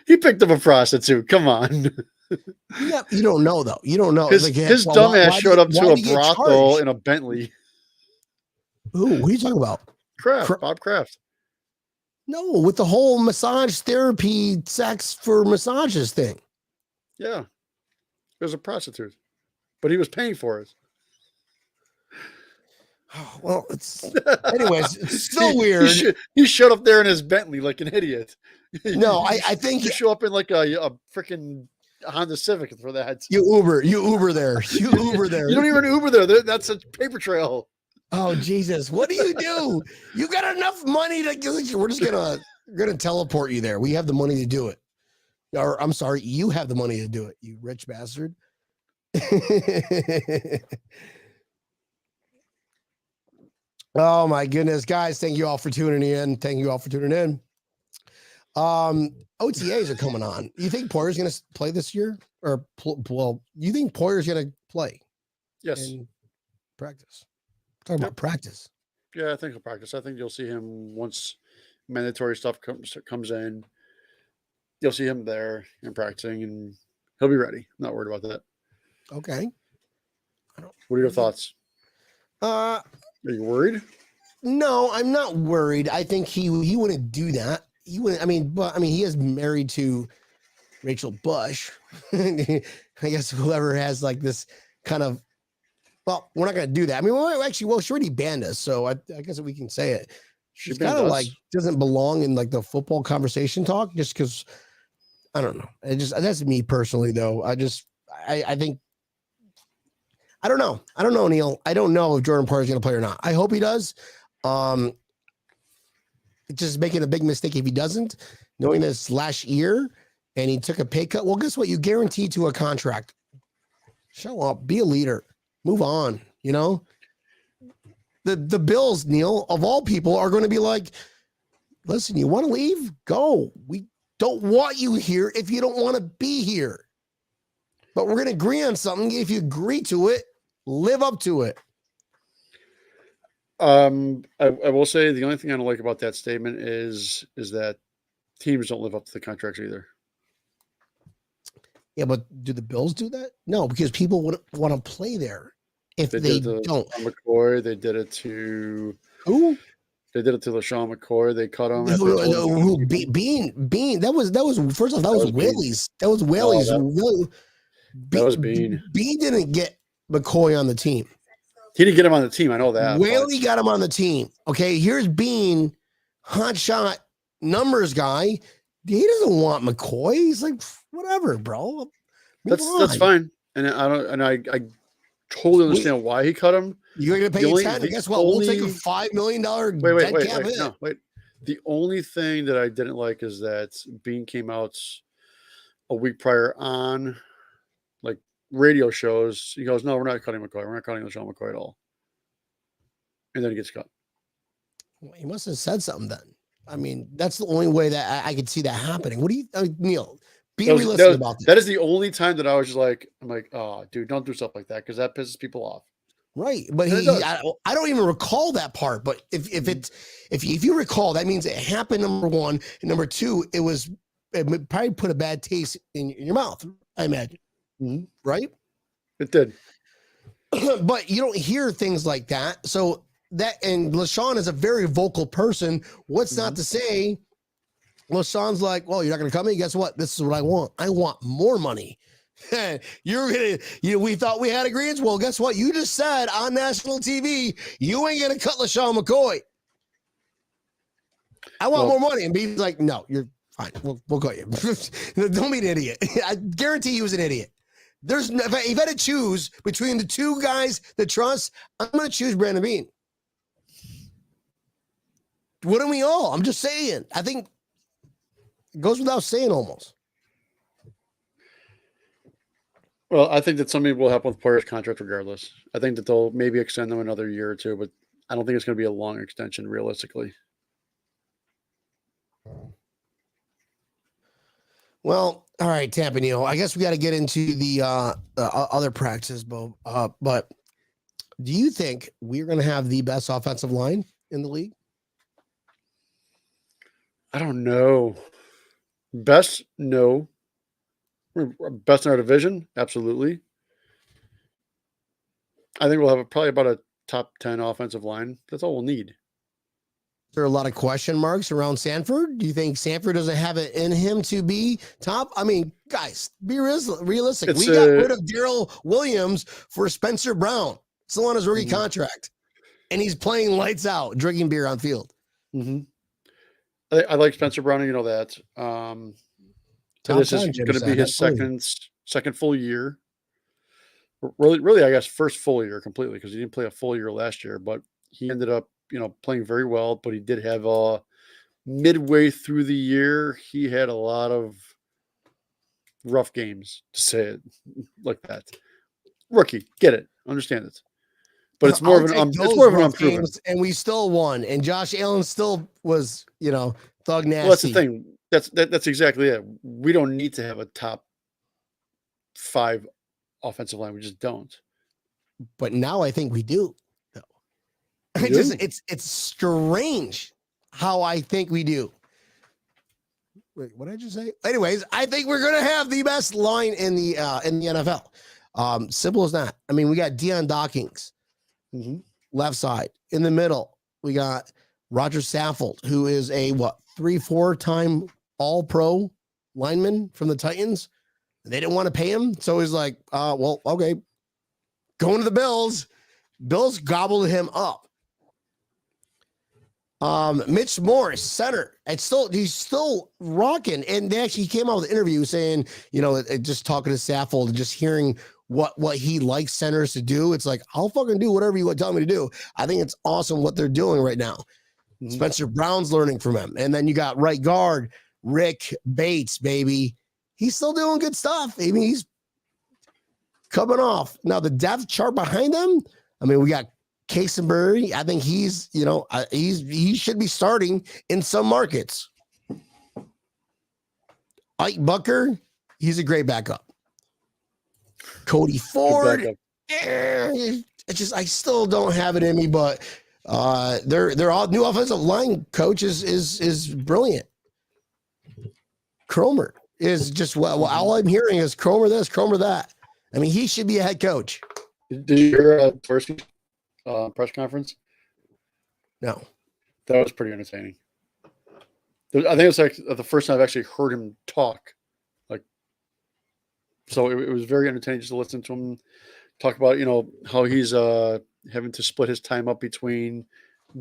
He picked up a prostitute. Come on. Yeah, you don't know though. You don't know. His dumbass showed up to a brothel in a Bentley. Who are you talking about? Bob Kraft. No, with the whole massage therapy, sex for massages thing. Yeah, it was a prostitute, but he was paying for it. Oh, well, anyways, it's so weird. He showed up there in his Bentley like an idiot. No, I think you show up in like a freaking Honda Civic for that. You Uber there. You Uber there. You don't even Uber there. That's a paper trail. Oh Jesus! What do? You got enough money to? We're just gonna teleport you there. We have the money to do it. Or I'm sorry, you have the money to do it. You rich bastard. Oh my goodness, guys! Thank you all for tuning in. OTAs are coming on. You think Poyer's going to play this year, or you think Poyer's going to play? Yes. In practice. Talking about practice. Yeah, I think he'll practice. I think you'll see him once mandatory stuff comes in. You'll see him there and practicing, and he'll be ready. Not worried about that. Okay. What are your thoughts? Are you worried? No, I'm not worried. I think he wouldn't do that. He wouldn't. I mean, he is married to Rachel Bush. I guess whoever has like this kind of. Well, we're not going to do that. I mean, she already banned us, so I guess we can say it. She's kind of like doesn't belong in like the football conversation talk, just because I don't know. That's me personally, though. I think I don't know. I don't know, Neil. I don't know if Jordan Poyer is going to play or not. I hope he does. Just making a big mistake if he doesn't, knowing this last year and he took a pay cut. Well, guess what? You guaranteed to a contract. Show up, be a leader, move on. The Bills, Neil, of all people, are going to be like, listen, you want to leave? Go. We don't want you here if you don't want to be here. But we're going to agree on something. If you agree to it, live up to it. I will say the only thing I don't like about that statement is that teams don't live up to the contracts either. Yeah, but do the Bills do that? No, because people would want to play there if they don't. McCoy, they did it to who? They did it to LaShawn McCoy. They cut him. Bean. That was first off. That was Whaley's. That was Whaley's. That was Bean. Bean didn't get McCoy on the team. He didn't get him on the team. I know that. Whaley got him on the team. Okay, here's Bean, hot shot numbers guy. He doesn't want McCoy. He's like, whatever, bro. That's fine. And I totally understand why he cut him. You're going to pay 10. Guess what? We'll take a $5 million dead cap hit. No, wait. The only thing that I didn't like is that Bean came out a week prior on like radio shows. He goes, "No, we're not cutting McCoy. We're not cutting LaShawn McCoy at all." And then he gets cut. Well, he must have said something then. I mean, that's the only way that I could see that happening. What do you, Neil? Be realistic about this. That is the only time that I was just like, I'm like, oh, dude, don't do stuff like that because that pisses people off. Right, but I don't even recall that part. But if you recall, that means it happened. Number one, and number two, it probably put a bad taste in your mouth. I imagine, right? It did, but you don't hear things like that. So and LaShawn is a very vocal person. What's not to say? LaShawn's like, well, you're not going to come in. Guess what? This is what I want. I want more money. We thought we had agreements. Well, guess what? You just said on national TV, you ain't gonna cut LaShawn McCoy. I want more money. And B's like, no, you're fine. We'll cut you. Don't be an idiot. I guarantee he was an idiot. If I had to choose between the two guys that trust, I'm gonna choose Brandon Bean. Wouldn't we all? I'm just saying. I think it goes without saying almost. Well, I think that somebody will help with players' contract regardless. I think that they'll maybe extend them another year or two, but I don't think it's going to be a long extension realistically. Well, all right, Tampa, Neil. I guess we got to get into the other practices, Bo. But do you think we're going to have the best offensive line in the league? I don't know. Best, no. Best in our division, absolutely. I think we'll have probably about a top 10 offensive line. That's all we'll need. There are a lot of question marks around Sanford. Do you think Sanford doesn't have it in him to be top? I mean, guys, be realistic. We got rid of Daryl Williams for Spencer Brown, still on his rookie contract, and he's playing lights out, drinking beer on field. I like Spencer Brown, you know that. This is going to be his second full year. Really, I guess first full year completely because he didn't play a full year last year, but he ended up, playing very well. But he did have midway through the year, he had a lot of rough games, to say it like that. Rookie, get it, understand it, but it's more of an unproven. And we still won, and Josh Allen still was, thug nasty. Well, that's the thing. That's exactly it. We don't need to have a top 5 offensive line. We just don't. But now I think we do. It's strange how I think we do. Wait, what did I just say? Anyways, I think we're gonna have the best line in the NFL. Simple as that. I mean, we got Deion Dawkins, left side. In the middle, we got Roger Saffold, who is a 3-4 time All-Pro lineman from the Titans. They didn't want to pay him, so he's like, well, okay, going to the Bills. Bills gobbled him up. Mitch Morris, center. He's still rocking. And they actually came out with an interview saying, just talking to Saffold and just hearing what he likes centers to do. It's like, I'll fucking do whatever you tell me to do. I think it's awesome what they're doing right now. Spencer Brown's learning from him. And then you got right guard, Rick Bates, baby. He's still doing good stuff. I mean, he's coming off. Now, the depth chart behind them, I mean, we got Casenberry. I think he should be starting in some markets. Ike Bucker, he's a great backup. Cody Ford, I still don't have it in me, but their all new offensive line coach is brilliant. Cromer is just all I'm hearing is Cromer this, Cromer that. I mean, he should be a head coach. Did you hear first press conference? No, that was pretty entertaining. I think it's like the first time I've actually heard him talk. So it was very entertaining just to listen to him talk about, how he's having to split his time up between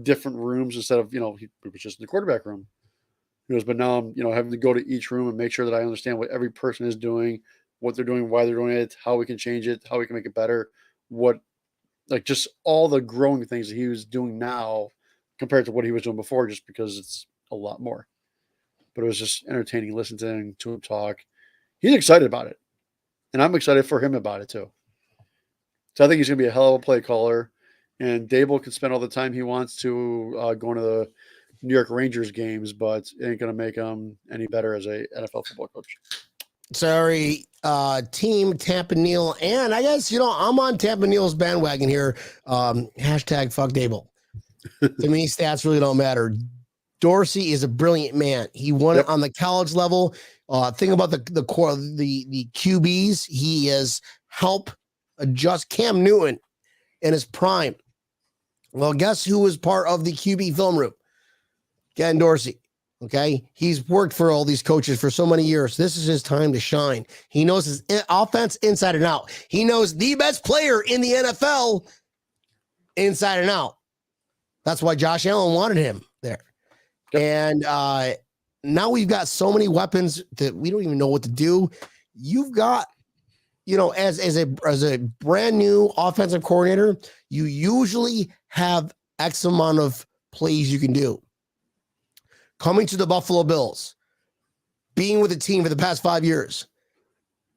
different rooms instead of, he was just in the quarterback room. He goes, but now I'm, having to go to each room and make sure that I understand what every person is doing, what they're doing, why they're doing it, how we can change it, how we can make it better, what like just all the growing things that he was doing now compared to what he was doing before, just because it's a lot more. But it was just entertaining listening to him talk. He's excited about it, and I'm excited for him about it too. So I think he's going to be a hell of a play caller, and Dable can spend all the time he wants to going to the New York Rangers games, but it ain't going to make him any better as a NFL football coach. Sorry, team Tampa Neal, and I guess I'm on Tampa Neal's bandwagon here. Hashtag fuck Dable. To me, stats really don't matter. Dorsey is a brilliant man. He won it on the college level. Think about the core, the QBs. He has helped adjust Cam Newton in his prime. Well, guess who was part of the QB film room? Ken Dorsey. Okay, he's worked for all these coaches for so many years. This is his time to shine. He knows his offense inside and out. He knows the best player in the NFL inside and out. That's why Josh Allen wanted him there. And now we've got so many weapons that we don't even know what to do. You've got, as a brand new offensive coordinator, you usually have X amount of plays you can do. Coming to the Buffalo Bills, being with the team for the past 5 years,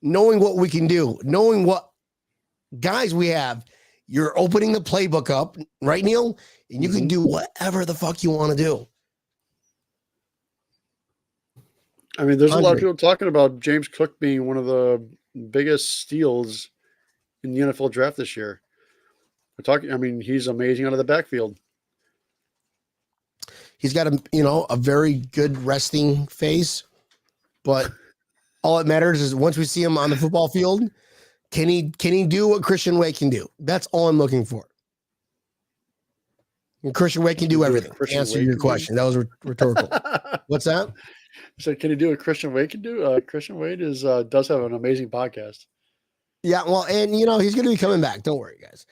knowing what we can do, knowing what guys we have, you're opening the playbook up, right, Neil? And you can do whatever the fuck you want to do. I mean, there's a lot of people talking about James Cook being one of the biggest steals in the NFL draft this year. He's amazing out of the backfield. He's got a very good resting face, but all that matters is once we see him on the football field, can he do what Christian Wade can do? That's all I'm looking for. And Christian Wade can do everything. Answer your question. That was rhetorical. What's that? So can he do what Christian Wade can do? Christian Wade does have an amazing podcast. Yeah, well, and he's going to be coming back. Don't worry, guys.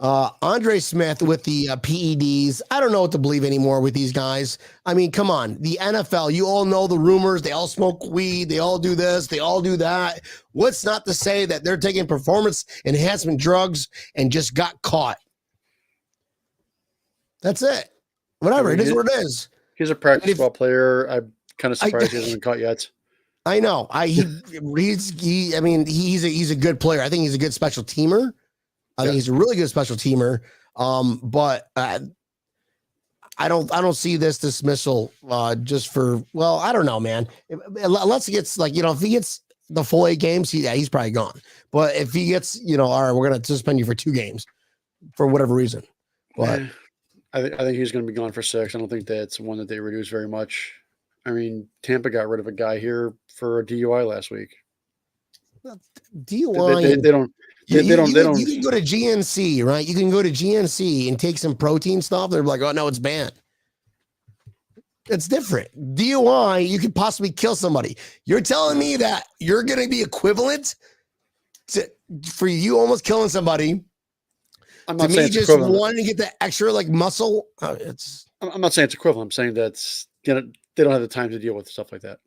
Andre Smith with the PEDs. I don't know what to believe anymore with these guys. I mean, come on. The NFL, you all know the rumors. They all smoke weed. They all do this. They all do that. What's not to say that they're taking performance enhancement drugs and just got caught? That's it. Whatever. It is what it is. He's a practice ball player. I'm kind of surprised he hasn't been caught yet. I know. He's a good player. I think he's a good special teamer. I think he's a really good special teamer. But I don't see this dismissal just for, I don't know, man. Unless he gets if he gets the full 8 games, he's probably gone. But if he gets, all right, we're going to suspend you for 2 games for whatever reason. But I think he's going to be gone for 6. I don't think that's one that they reduce very much. I mean, Tampa got rid of a guy here for a DUI last week. DUI. They don't. You can go to GNC, right? You can go to GNC and take some protein stuff. They're like, oh, no, it's banned. It's different. DUI, you could possibly kill somebody. You're telling me that you're going to be equivalent for you almost killing somebody. I'm not to saying me, just equivalent. wanting to get the extra muscle. I'm not saying it's equivalent. I'm saying that's they don't have the time to deal with stuff like that.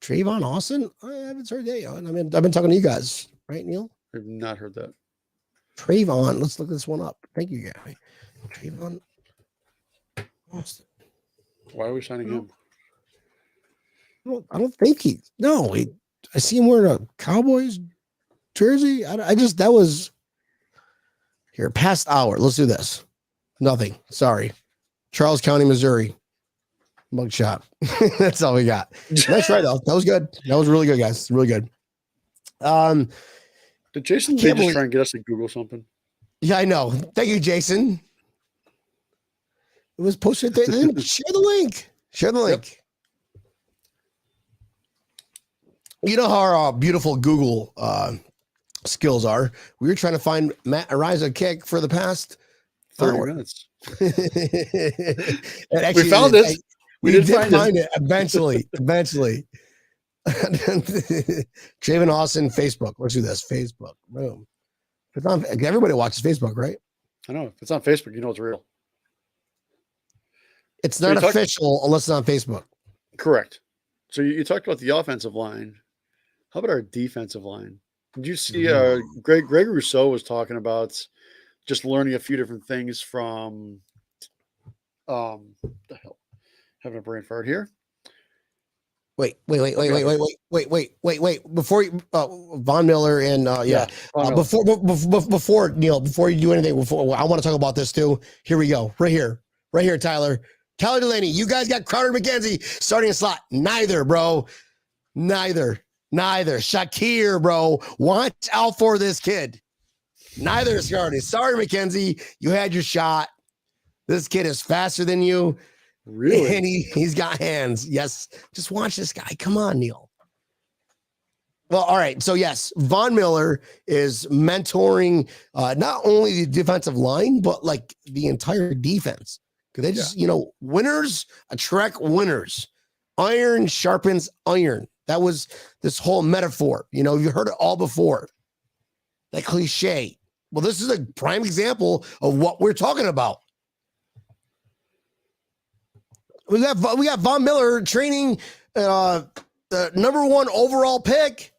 Trayvon Austin? I haven't heard that. I mean, I've been talking to you guys, right, Neil? I've not heard that. Trayvon, let's look this one up. Thank you, guy. Trayvon Austin. Why are we signing him? I don't think I see him wearing a Cowboys jersey. That was here, past hour. Let's do this. Nothing. Sorry. Charles County, Missouri. Mugshot. That's all we got. Nice try though. That was good. That was really good, guys. Really good. Did Jason Lee just try and get us to Google something? Yeah, I know. Thank you, Jason. It was posted there. Share the link. Share the link. Yep. You know how our beautiful Google skills are. We were trying to find Matt Ariza kick for the past 30 minutes. Actually, we found it. We did find it eventually. Trayvon Austin, Facebook. Let's do this. Facebook. Boom. It's on, everybody watches Facebook, right? I know. If it's on Facebook, you know it's real. It's not official unless it's on Facebook. Correct. So you talked about the offensive line. How about our defensive line? Did you see Greg Rousseau was talking about just learning a few different things from the hell? Having a brain fart here. Wait. Before you, Von Miller and before Neil, before you do anything, I want to talk about this too. Here we go. Right here, Tyler Delaney. You guys got Crowder McKenzie starting a slot. Neither, bro. Neither. Shakir, bro. Watch out for this kid. Neither is starting. Sorry, McKenzie. You had your shot. This kid is faster than you. Really? And he's got hands. Yes. Just watch this guy. Come on, Neil. Well, all right. So, yes, Von Miller is mentoring not only the defensive line, but like the entire defense. Because they just, winners attract winners. Iron sharpens iron. That was this whole metaphor. You heard it all before. That cliche. Well, this is a prime example of what we're talking about. We got Von Miller training the number 1 overall pick.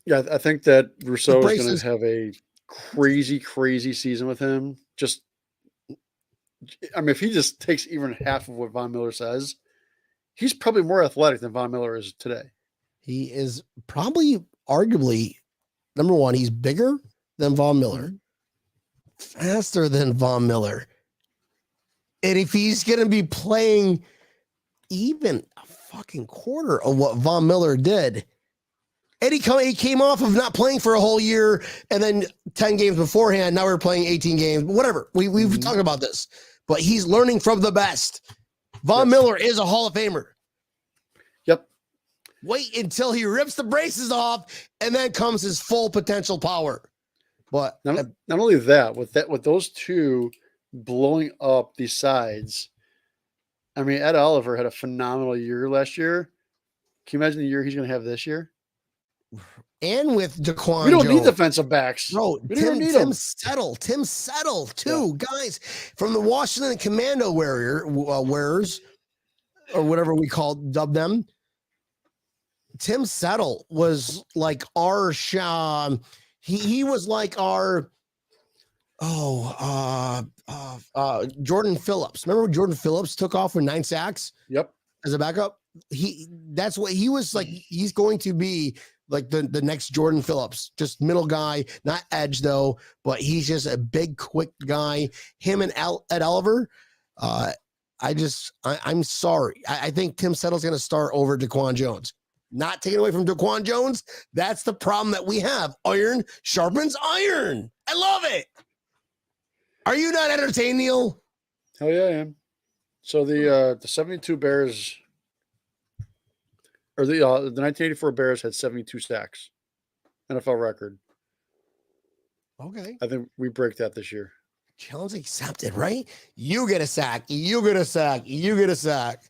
Yeah, I think that Rousseau is going to have a crazy season with him. If he just takes even half of what Von Miller says, he's probably more athletic than Von Miller is today. He is probably, arguably, number 1, he's bigger than Von Miller, faster than Von Miller. And if he's going to be playing even a fucking quarter of what Von Miller did, and he came off of not playing for a whole year and then 10 games beforehand. Now we're playing 18 games, whatever. We've talked about this, but he's learning from the best. Von Miller is a Hall of Famer. Yep. Wait until he rips the braces off and then comes his full potential power. But not only that, with those two blowing up the sides. Ed Oliver had a phenomenal year last year. Can you imagine the year he's going to have this year? And with Daquan we don't Jones. need defensive backs. Bro, Tim Settle too. Yeah. Guys from the Washington Commando wearers, or whatever we dub them. Tim Settle was like our he was like our Jordan Phillips. Remember when Jordan Phillips took off with 9 sacks? Yep. As a backup? That's what he was like. He's going to be like the next Jordan Phillips, just middle guy, not edge though, but he's just a big, quick guy. Him and Ed Oliver. I'm sorry. I think Tim Settle's going to start over Daquan Jones. Not taken away from Daquan Jones. That's the problem that we have. Iron sharpens iron. I love it. Are you not entertained, Neil? Hell yeah, I am. So the 72 Bears, or the 1984 Bears had 72 sacks, NFL record. Okay. I think we break that this year. Challenge accepted, right? You get a sack. You get a sack. You get a sack.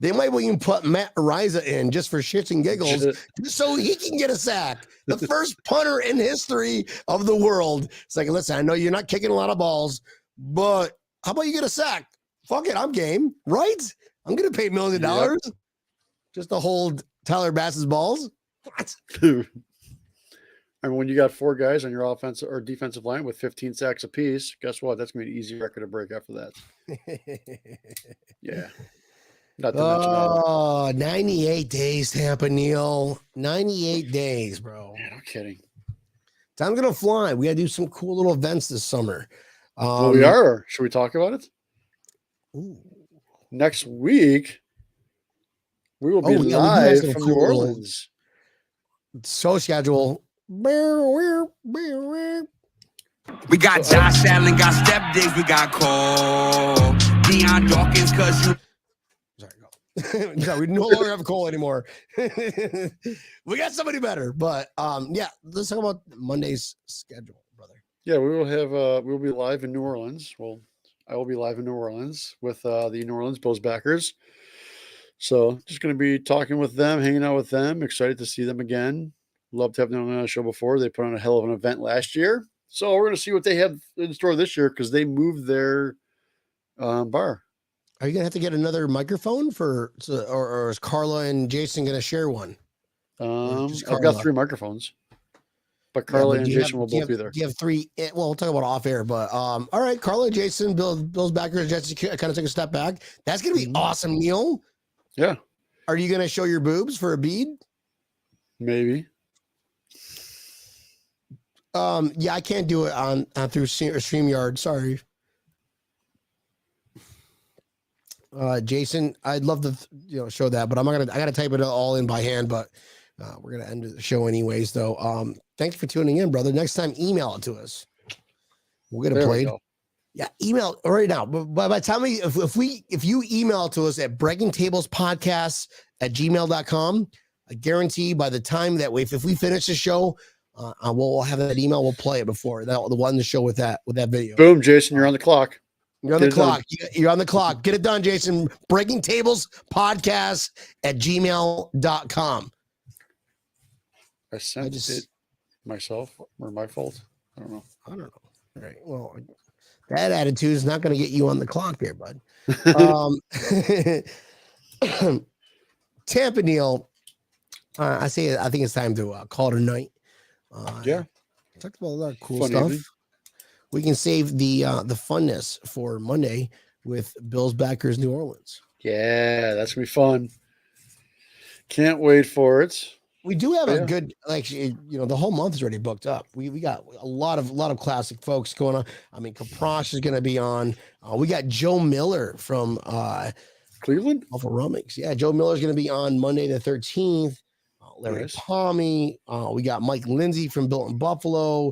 They might even put Matt Ariza in just for shits and giggles, just so he can get a sack. The first punter in history of the world. It's like, listen, I know you're not kicking a lot of balls, but how about you get a sack? Fuck it, I'm game, right? I'm going to pay $1 million just to hold Tyler Bass's balls. What? When you got 4 guys on your offensive or defensive line with 15 sacks apiece, guess what? That's going to be an easy record to break after that. Yeah. Not to mention 98 days, Tampa, Neil. 98 days, bro. Yeah, no kidding. Time's going to fly. We got to do some cool little events this summer. Well, we are. Should we talk about it? Ooh. Next week, we will be live from New Orleans. So schedule. We got Josh Allen, got Step Diggs, we got Cole. Deion Dawkins, cause you. Sorry, go. No, we no longer have Cole anymore. We got somebody better, but yeah, let's talk about Monday's schedule, brother. Yeah, we will have we'll be live in New Orleans. Well, I will be live in New Orleans with the New Orleans Bills backers. So just going to be talking with them, hanging out with them. Excited to see them again. Love to have them on the show before. They put on a hell of an event last year. So we're going to see what they have in store this year because they moved their bar. Are you going to have to get another microphone or is Carla and Jason going to share one? I've got 3 microphones. But Carla and do you Jason will both be there. Do you have three? Well, we'll talk about off air, but all right, Carla, Jason, Bill's backers, Jesse kind of took a step back. That's gonna be awesome, Neil. Yeah. Are you gonna show your boobs for a bead? Maybe. Yeah, I can't do it on through StreamYard. Sorry. Jason, I'd love to show that, but I gotta type it all in by hand, but we're gonna end the show anyways, though. Thanks for tuning in, brother. Next time, email it to us. We'll get it played. Yeah, email right now. But by the time if you email it to us at breakingtablespodcasts@gmail.com, I guarantee by the time that if we finish the show, we'll have that email. We'll play it before the one to show with that video. Boom, Jason, you're on the clock. You're on the clock. You're on the clock. Get it done, Jason. breakingtablespodcasts@gmail.com. I sent it myself, or my fault. I don't know. All right. Well, that attitude is not going to get you on the clock there, bud. Tampa, Neil. I think it's time to call it a night. Yeah. Talked about a lot of cool stuff. Evening. We can save the funness for Monday with Bills backers New Orleans. Yeah, that's gonna be fun. Can't wait for it. We do have a good, the whole month is already booked up. We got a lot of classic folks going on. I mean, Kaprosh is going to be on. We got Joe Miller from Cleveland. Alpha Rummings. Yeah, Joe Miller is going to be on Monday the 13th. Larry Palmy. We got Mike Lindsay from Built in Buffalo.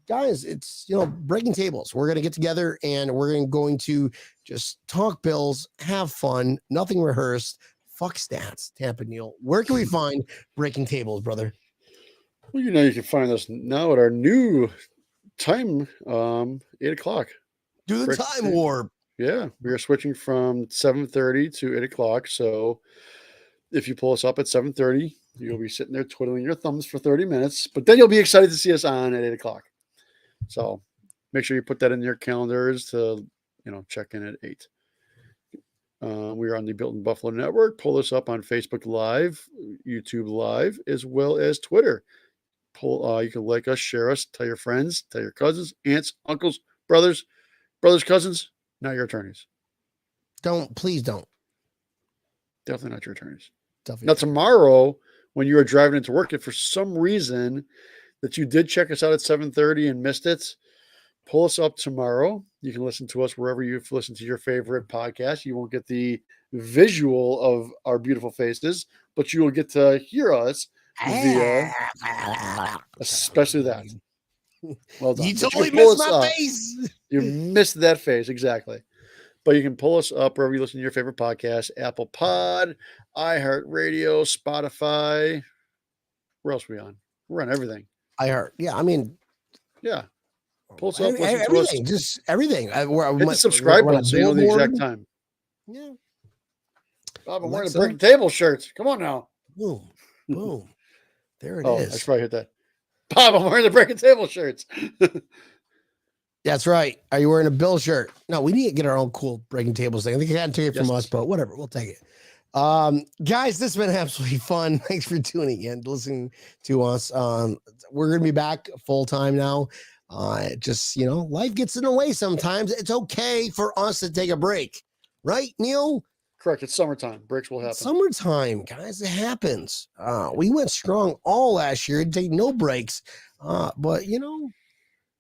Guys, it's breaking tables. We're going to get together and we're going to just talk Bills, have fun, nothing rehearsed. Fuck stats, Tampa, Neil. Where can we find breaking tables, brother? Well, you can find us now at our new time, 8:00. Do the time warp. Yeah, we are switching from 7:30 to 8:00. So if you pull us up at 7:30, you'll be sitting there twiddling your thumbs for 30 minutes, but then you'll be excited to see us on at 8:00. So make sure you put that in your calendars to, check in at 8. We are on the Built in Buffalo Network. Pull us up on Facebook Live, YouTube Live, as well as Twitter. You can like us, share us, tell your friends, tell your cousins, aunts, uncles, brothers, cousins, not your attorneys. Please don't. Definitely not your attorneys. Definitely. Now, tomorrow, when you are driving into work, if for some reason that you did check us out at 7:30 and missed it, pull us up tomorrow. You can listen to us wherever you've listened to your favorite podcast. You won't get the visual of our beautiful faces, but you will get to hear us via, especially that. Well done. You totally missed my face. You missed that face, exactly. But you can pull us up wherever you listen to your favorite podcast: Apple Pod, iHeartRadio, Spotify. Where else are we on? We're on everything. iHeart. Yeah, I mean, yeah. Pull us up, everything, to us. Just everything. Hit the subscribe button so you know the exact time. Yeah. Bob, I'm wearing the Breaking Table shirts. Come on now. Boom. Boom. There it is. I should probably hit that. Bob, I'm wearing the Breaking Table shirts. That's right. Are you wearing a Bill shirt? No, we need to get our own cool Breaking Tables thing. I think you had to take it from us, but whatever. We'll take it. Guys, this has been absolutely fun. Thanks for tuning in, listening to us. We're going to be back full time now. Life gets in the way sometimes. It's okay for us to take a break. Right, Neil? Correct. It's summertime. Breaks will happen. Summertime, guys. It happens. We went strong all last year. Take no breaks. But we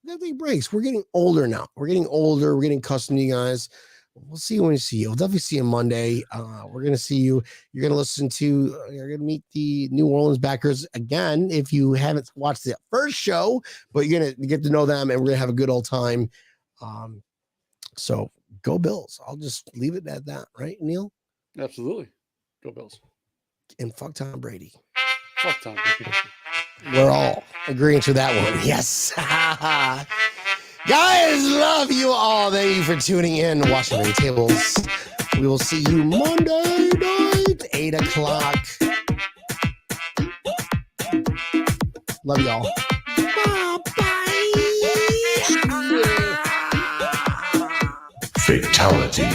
gotta take breaks. We're getting older now. We're getting older. We're getting accustomed to you guys. We'll see you when we see you. We'll definitely see you Monday. We're going to see you. You're going to meet the New Orleans backers again if you haven't watched the first show, but you're going to get to know them and we're going to have a good old time. So go Bills. I'll just leave it at that. Right, Neil? Absolutely. Go Bills. And fuck Tom Brady. Fuck Tom Brady. We're all agreeing to that one. Yes. Guys, love you all. Thank you for tuning in, watching the tables. We will see you Monday night, 8:00. Love y'all. Bye-bye. Fatality.